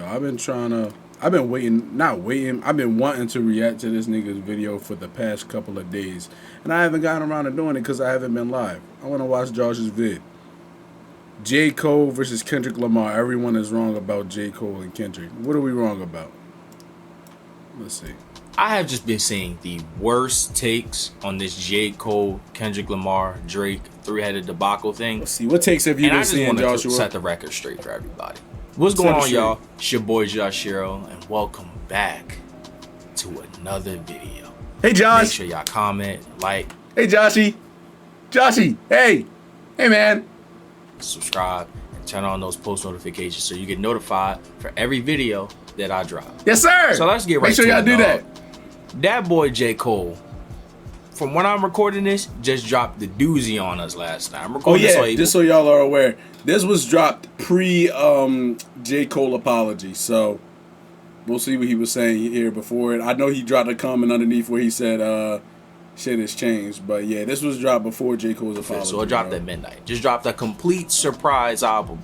I've been waiting, not waiting. I've been wanting to react to this nigga's video for the past couple of days, and I haven't gotten around to doing it because I haven't been live. I want to watch Josh's vid. J. Cole versus Kendrick Lamar. Everyone is wrong about J. Cole and Kendrick. What are we wrong about? Let's see. I have just been seeing the worst takes on this J. Cole, Kendrick Lamar, Drake, three-headed debacle thing. Let's see. What takes have you been seeing, Joshua? And I just want to set the record straight for everybody. What's going on, y'all? It's your boy Joshiro, and welcome back to another video. Hey, Josh. Make sure y'all comment, like. Hey, Joshy. Hey, man. Subscribe and turn on those post notifications so you get notified for every video that I drop. Yes, sir. So let's get right to it. Make sure y'all do that. That boy J. Cole, from when I'm recording this, just dropped the doozy on us last time. Just so y'all are aware, this was dropped pre J. Cole apology. So we'll see what he was saying here before it. I know he dropped a comment underneath where he said shit has changed. But yeah, this was dropped before J. Cole's apology. So it dropped at midnight. Just dropped a complete surprise album.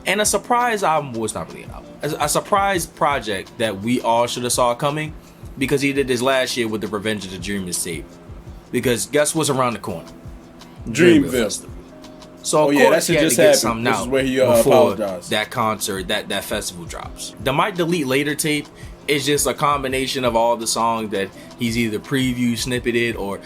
And a surprise album was not really an album. A surprise project that we all should have saw coming, because he did this last year with the Revenge of the Dreamers tape. Because guess what's around the corner? Dreamville Festival. So of course he had just to get happened. something This out is where he before apologized. That concert, that festival drops. The Might Delete Later tape is just a combination of all the songs that he's either preview snippeted or,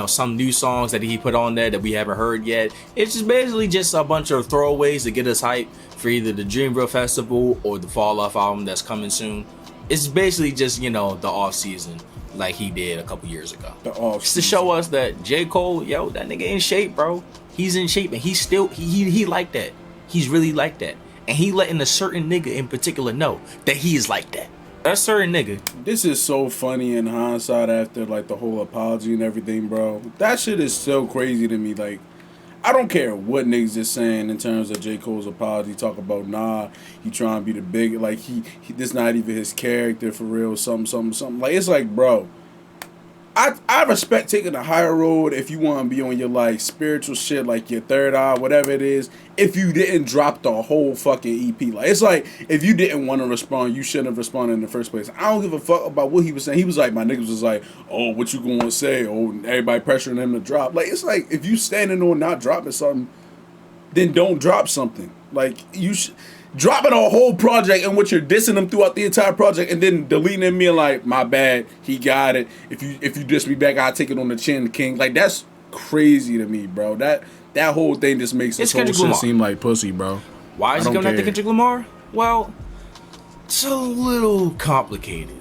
some new songs that he put on there that we haven't heard yet. It's just basically just a bunch of throwaways to get us hyped for either the Dreamville Festival or the Fall Off album that's coming soon. It's basically just, the off season like he did a couple years ago. Just to show us that J. Cole, that nigga in shape, bro. He's in shape and he's still, he like that. He's really like that. And he letting a certain nigga in particular know that he is like that. That certain nigga. This is so funny in hindsight after like the whole apology and everything, bro. That shit is so crazy to me. Like, I don't care what niggas is saying in terms of J. Cole's apology. Talk about he trying to be the big, like he this not even his character for real. Something. Like, it's like, bro, I respect taking the higher road if you want to be on your like spiritual shit, like your third eye, whatever it is. If you didn't drop the whole fucking EP, like, it's like if you didn't want to respond, you shouldn't have responded in the first place. I don't give a fuck about what he was saying. He was like, my niggas was like, oh, what you gonna say? Oh, everybody pressuring him to drop. Like, it's like if you standing on not dropping something, then don't drop something. Like, you dropping a whole project and what you're dissing him throughout the entire project and then deleting him being like, my bad, he got it. If you diss me back, I'll take it on the chin, king. Like, that's crazy to me, bro. That whole thing just makes this whole shit seem like pussy, bro. Why is he coming after Kendrick Lamar? Well, it's a little complicated.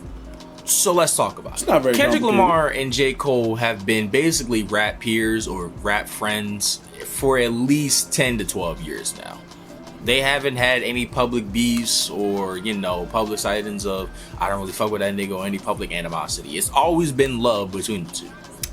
So let's talk about it. It's not very Kendrick complicated. Lamar and J. Cole have been basically rap peers or rap friends for at least 10 to 12 years now. They haven't had any public beefs or, public sightings of, I don't really fuck with that nigga, or any public animosity. It's always been love between the two.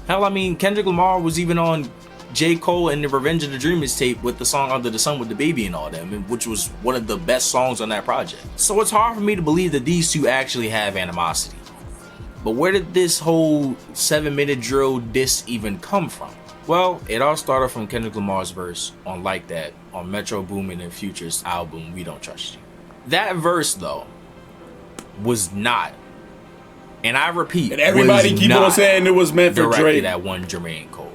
Hell, I mean, Kendrick Lamar was even on J. Cole and the Revenge of the Dreamers tape with the song Under the Sun with the Baby and all them, which was one of the best songs on that project. So it's hard for me to believe that these two actually have animosity. But where did this whole 7-minute drill diss even come from? Well, it all started from Kendrick Lamar's verse on Like That on Metro Boomin and Future's album We Don't Trust You. That verse, though, was not, and I repeat, and everybody keep on saying it was meant for directed Drake. at one Jermaine Cole.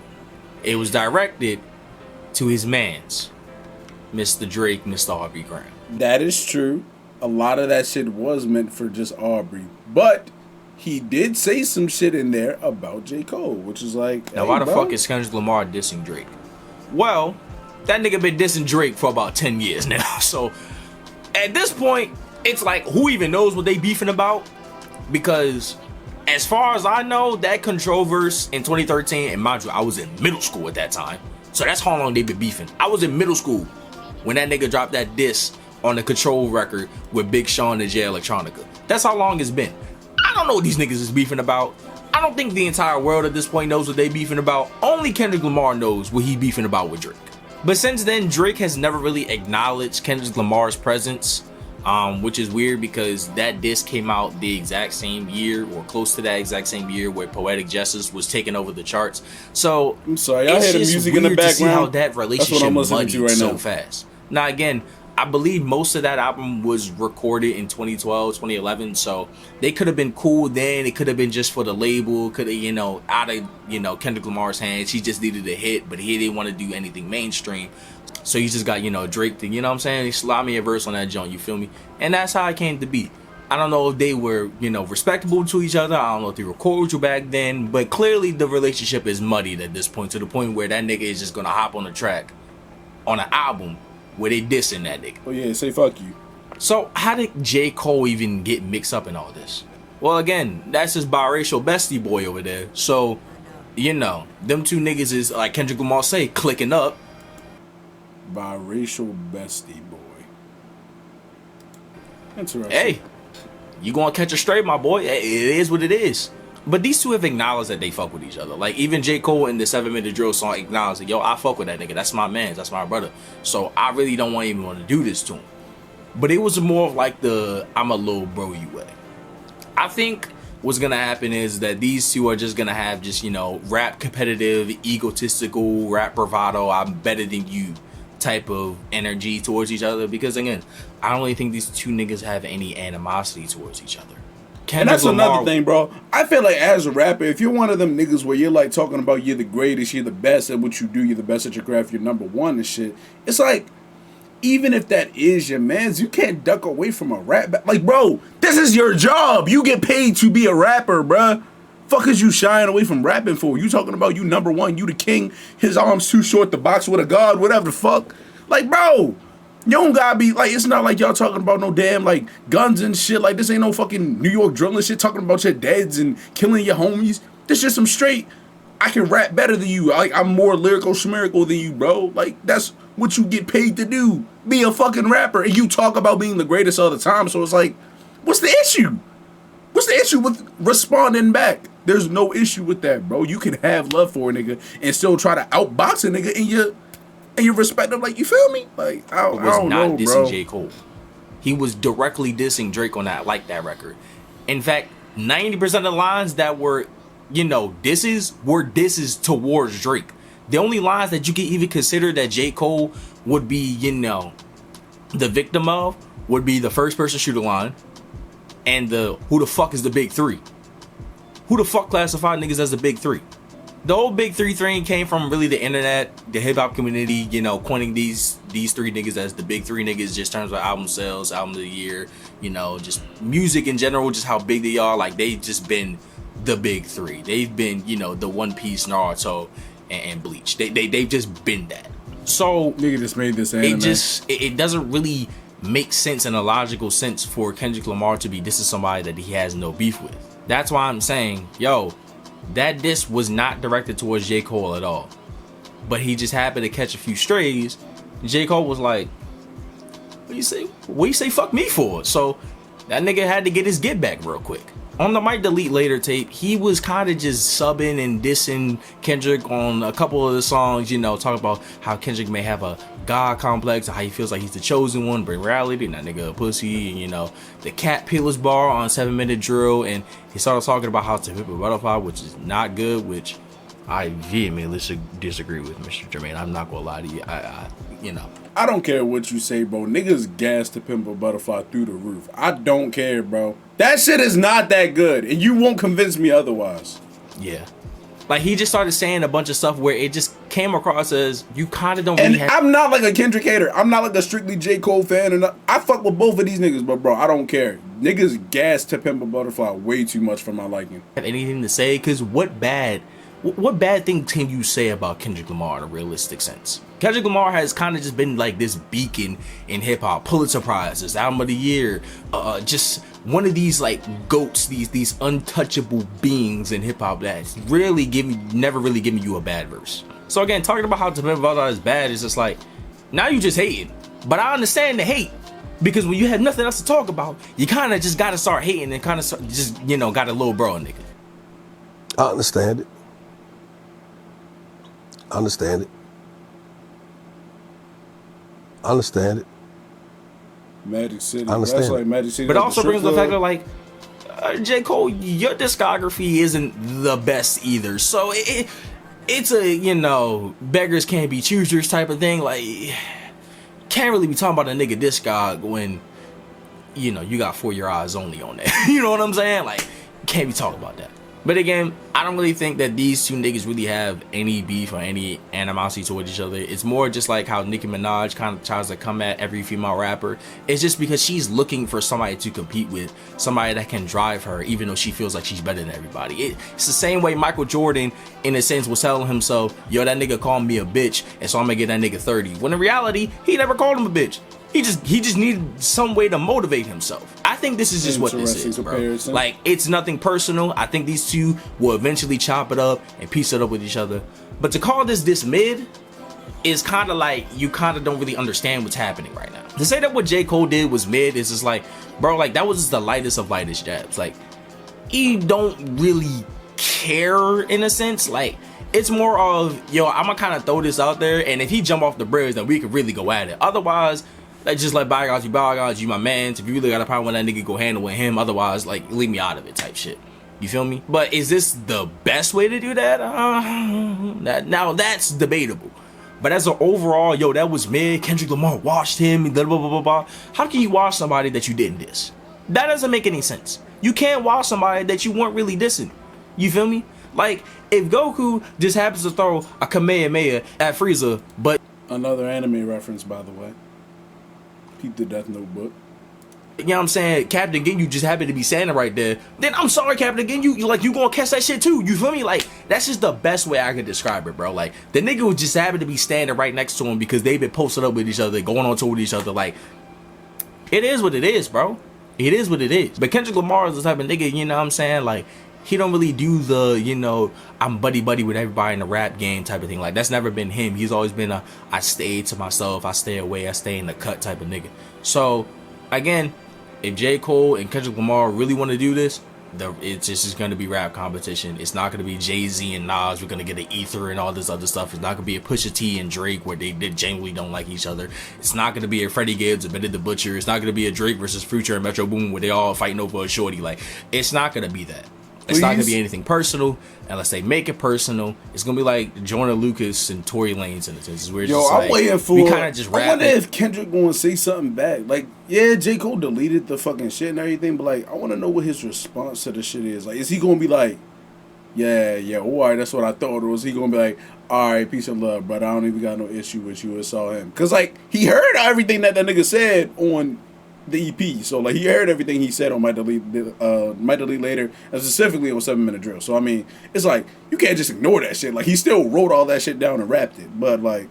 It was directed to his mans, Mr. Drake, Mr. Aubrey Graham. That is true. A lot of that shit was meant for just Aubrey, but he did say some shit in there about J. Cole, which is like, now, why the fuck is Kendrick Lamar dissing Drake? Well, that nigga been dissing Drake for about 10 years now. So at this point, it's like, who even knows what they beefing about? Because as far as I know, that Control verse in 2013, and mind you, I was in middle school at that time. So that's how long they been beefing. I was in middle school when that nigga dropped that diss on the Control record with Big Sean and Jay Electronica. That's how long it's been. I don't know what these niggas is beefing about. I don't think the entire world at this point knows what they beefing about. Only Kendrick Lamar knows what he beefing about with Drake. But since then, Drake has never really acknowledged Kendrick Lamar's presence, which is weird because that diss came out the exact same year or close to that exact same year where Poetic Justice was taking over the charts. So I'm sorry, y'all hear the music in the background. To see how that relationship muddied so fast. Now again, I believe most of that album was recorded in 2012, 2011. So they could have been cool then. It could have been just for the label. Could have, out of, Kendrick Lamar's hands. He just needed a hit, but he didn't want to do anything mainstream. So he just got, Drake to, what I'm saying? He slid me a verse on that joint, you feel me? And that's how it came to be. I don't know if they were, respectable to each other. I don't know if they were cordial back then. But clearly the relationship is muddied at this point, to the point where that nigga is just going to hop on the track on an album where they dissing that nigga. Oh yeah, say fuck you. So how did J. Cole even get mixed up in all this? Well, again, that's his biracial bestie boy over there. So, them two niggas is, like Kendrick Lamar say, clicking up. Biracial bestie boy. Interesting. Hey, you gonna catch a stray, my boy. It is what it is. But these two have acknowledged that they fuck with each other. Like, even J. Cole in the 7-Minute Drill song acknowledged that, yo, I fuck with that nigga. That's my man. That's my brother. So I really don't even want to do this to him. But it was more of like the I'm a little bro you way. I think what's gonna happen is that these two are just gonna have just, rap competitive, egotistical, rap bravado, I'm better than you type of energy towards each other. Because again, I don't really think these two niggas have any animosity towards each other. And that's another thing, bro. I feel like as a rapper, if you're one of them niggas where you're like talking about you're the greatest, you're the best at what you do, you're the best at your craft, you're number one and shit, it's like, even if that is your mans, you can't duck away from a rap. Like, bro, this is your job. You get paid to be a rapper, bruh. Fuck is you shying away from rapping for? You talking about you number one, you the king, his arms too short to box with a god, whatever the fuck. Like, bro, you don't gotta be, like, it's not like y'all talking about no damn, like, guns and shit. Like, this ain't no fucking New York drilling shit talking about your deads and killing your homies. This just some straight, I can rap better than you. Like, I'm more lyrical, schmerical than you, bro. Like, that's what you get paid to do. Be a fucking rapper. And you talk about being the greatest all the time. So it's like, what's the issue? What's the issue with responding back? There's no issue with that, bro. You can have love for a nigga and still try to outbox a nigga and you respect him. Like, you feel me? Like, I don't know, bro. He was not dissing J. Cole. He was directly dissing Drake on that record. In fact, 90% of the lines that were, disses were disses towards Drake. The only lines that you could even consider that J. Cole would be, the victim of would be the first person shooter line and the who the fuck is the big three? Who the fuck classified niggas as the big three? The whole big three thing came from really the internet, the hip hop community, coining these three niggas as the big three niggas, just in terms of album sales, album of the year, just music in general, just how big they are. Like, they've just been the big three. They've been, the One Piece, Naruto, and Bleach. They've just been that. So nigga just made this anime. It doesn't really make sense in a logical sense for Kendrick Lamar to be dissing somebody that he has no beef with. That's why I'm saying, yo, that diss was not directed towards J. Cole at all. But he just happened to catch a few strays. J. Cole was like, what you say fuck me for? So that nigga had to get his get back real quick. On the Might Delete Later tape, he was kind of just subbing and dissing Kendrick on a couple of the songs, talking about how Kendrick may have a God complex, or how he feels like he's the chosen one, but in reality, that nigga a pussy, and, the Cat Peelers bar on 7-Minute Drill, and he started talking about how to whip a butterfly, which is not good, which I vehemently disagree with, Mr. Jermaine. I'm not gonna lie to you. I don't care what you say, bro. Niggas gas to Pimp a Butterfly through the roof. I don't care, bro. That shit is not that good, and you won't convince me otherwise. Yeah. Like, he just started saying a bunch of stuff where it just came across as you kind of don't really have... I'm not like a Kendrick hater. I'm not like a strictly J. Cole fan. And I fuck with both of these niggas, but bro, I don't care. Niggas gas to Pimp a Butterfly way too much for my liking. Have anything to say? Because what bad thing can you say about Kendrick Lamar in a realistic sense? Kendrick Lamar has kind of just been like this beacon in hip hop, Pulitzer Prizes, Album of the Year, just one of these like goats, these untouchable beings in hip hop that's never really giving you a bad verse. So again, talking about how To Pimp a Butterfly is bad is just like, now you just hating. But I understand the hate, because when you have nothing else to talk about, you kind of just gotta start hating and kind of just got a little bro nigga. I understand it. I understand it. Magic City. I understand. That's like Magic City. But it also brings the fact that, like, J. Cole, your discography isn't the best either. So it's a, beggars can't be choosers type of thing. Like, can't really be talking about a nigga this guy when, you know, you got For Your Eyes Only on there. You know what I'm saying? Like, can't be talking about that. But again, I don't really think that these two niggas really have any beef or any animosity towards each other. It's more just like how Nicki Minaj kind of tries to come at every female rapper. It's just because she's looking for somebody to compete with, somebody that can drive her, even though she feels like she's better than everybody. It's the same way Michael Jordan, in a sense, was telling himself, yo, that nigga called me a bitch, and so I'm gonna get that nigga 30. When in reality, he never called him a bitch. He just needed some way to motivate himself. I think this is just what this is, bro. Comparison. Like, it's nothing personal. I think these two will eventually chop it up and piece it up with each other. But to call this mid is kind of like you kind of don't really understand what's happening right now. To say that what J. Cole did was mid is just like, bro, like that was just the lightest of lightest jabs. Like, he don't really care in a sense. Like, it's more of, yo, I'm gonna kind of throw this out there, and if he jump off the bridge, then we could really go at it. Otherwise, like, just like bygones, you my man. If you really got a problem with that nigga, go handle with him. Otherwise, like, leave me out of it type shit. You feel me? But is this the best way to do that? Now that's debatable. But as an overall, yo, that was mid. Kendrick Lamar washed him. Blah, blah, blah, blah, blah. How can you wash somebody that you didn't diss? That doesn't make any sense. You can't wash somebody that you weren't really dissing. You feel me? Like, if Goku just happens to throw a Kamehameha at Frieza, but... Another anime reference, by the way. Keep the Death Note book. You know what I'm saying? Captain Ginyu just happened to be standing right there. Then I'm sorry, Captain Ginyu. You gonna catch that shit too. You feel me? Like, that's just the best way I can describe it, bro. Like, the nigga was just happened to be standing right next to him because they've been posted up with each other, going on tour with each other. Like, it is what it is, bro. It is what it is. But Kendrick Lamar is the type of nigga, you know what I'm saying? Like, he don't really do the, you know, I'm buddy with everybody in the rap game type of thing. Like, that's never been him. He's always been a, I stay to myself, I stay away, I stay in the cut type of nigga. So, again, if J. Cole and Kendrick Lamar really want to do this, it's just going to be rap competition. It's not going to be Jay-Z and Nas. We're going to get an Ether and all this other stuff. It's not going to be a Pusha T and Drake where they genuinely don't like each other. It's not going to be a Freddie Gibbs and Benny the Butcher. It's not going to be a Drake versus Future and Metro Boomin where they all fighting over a shorty. Like, it's not going to be that. It's not going to be anything personal unless they make it personal. It's going to be like Jordan Lucas and Tory Lanez in a sense. We're just I'm like, waiting for. we kind of just rap. I wonder if Kendrick going to say something back. Like, yeah, J. Cole deleted the fucking shit and everything, but like, I want to know what his response to the shit is. Like, is he going to be like, yeah, all right, that's what I thought, or is he going to be like, all right, peace and love, brother, I don't even got no issue with you, it's all him. Because, like, he heard everything that nigga said on the EP, so like he heard everything he said on Might Delete Later, and specifically on 7 Minute Drill. So I mean, it's like you can't just ignore that shit. Like, he still wrote all that shit down and rapped it, but like,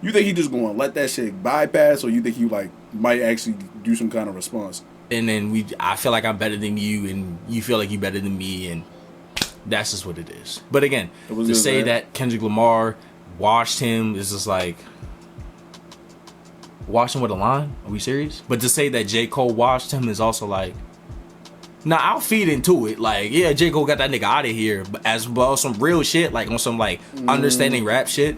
you think he just gonna let that shit bypass, or you think he like might actually do some kind of response? And then I feel like I'm better than you, and you feel like you better than me, and that's just what it is. But again, to say that Kendrick Lamar washed him is just like, washed him with a line? Are we serious? But to say that J. Cole washed him is also like, nah, I'll feed into it. Like, yeah, J. Cole got that nigga out of here. But as well, some real shit, like on some like understanding rap shit,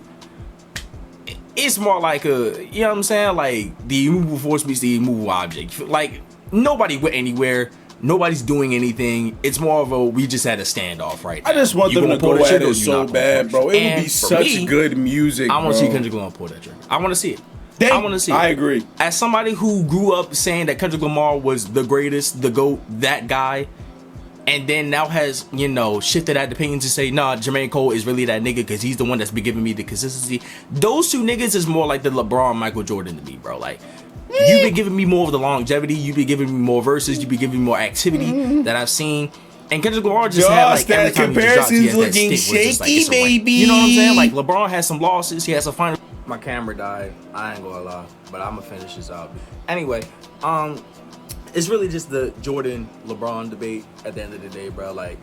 it's more like a, you know what I'm saying? Like, the immovable force meets the immovable object. Like, nobody went anywhere. Nobody's doing anything. It's more of a, we just had a standoff right now. I just want them to go at it so bad, bro. It would be such good music, I want to see Kendrick Lamar pull that trigger. I want to see it. I want to see it. I agree. As somebody who grew up saying that Kendrick Lamar was the greatest, the GOAT, that guy, and then now has, you know, shifted that opinion to say, nah, Jermaine Cole is really that nigga because he's the one that's been giving me the consistency. Those two niggas is more like the LeBron, Michael Jordan to me, bro. Like, you've been giving me more of the longevity. You've been giving me more verses. You've been giving me more activity that I've seen. And Kendrick Lamar just had like every time he just drops, he has that stick, just like, it's baby. You know what I'm saying? Like, LeBron has some losses. He has some final. My camera died. I ain't gonna lie, but I'm gonna finish this out. Anyway, it's really just the Jordan LeBron debate at the end of the day, bro. Like,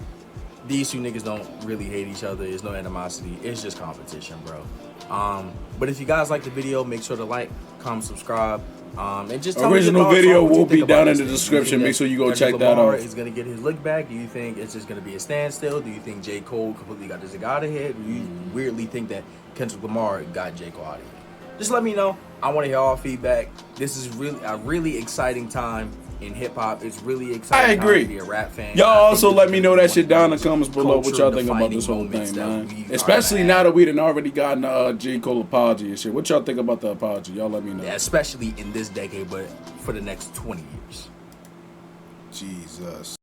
these two niggas don't really hate each other. There's no animosity. It's just competition, bro. But if you guys like the video, make sure to like, comment, subscribe. And just tell original video will be down in the description. Make sure you go check that out. Is gonna get his look back? Do you think it's just gonna be a standstill? Do you think J. Cole completely got this nigga out of here? Do you weirdly think that Kendrick Lamar got J. Cole out of here? Just let me know. I want to hear all feedback. This is really a really exciting time in hip hop. It's really exciting. I agree. To be a rap fan. Y'all I think also this let is me gonna know be that one shit of the down in the comments below. What y'all think about this whole culture-defining thing, moments man? that we are Especially gonna now have. that we done already gotten J. Cole apology and shit. What y'all think about the apology? Y'all let me know. Yeah, especially in this decade, but for the next 20 years. Jesus.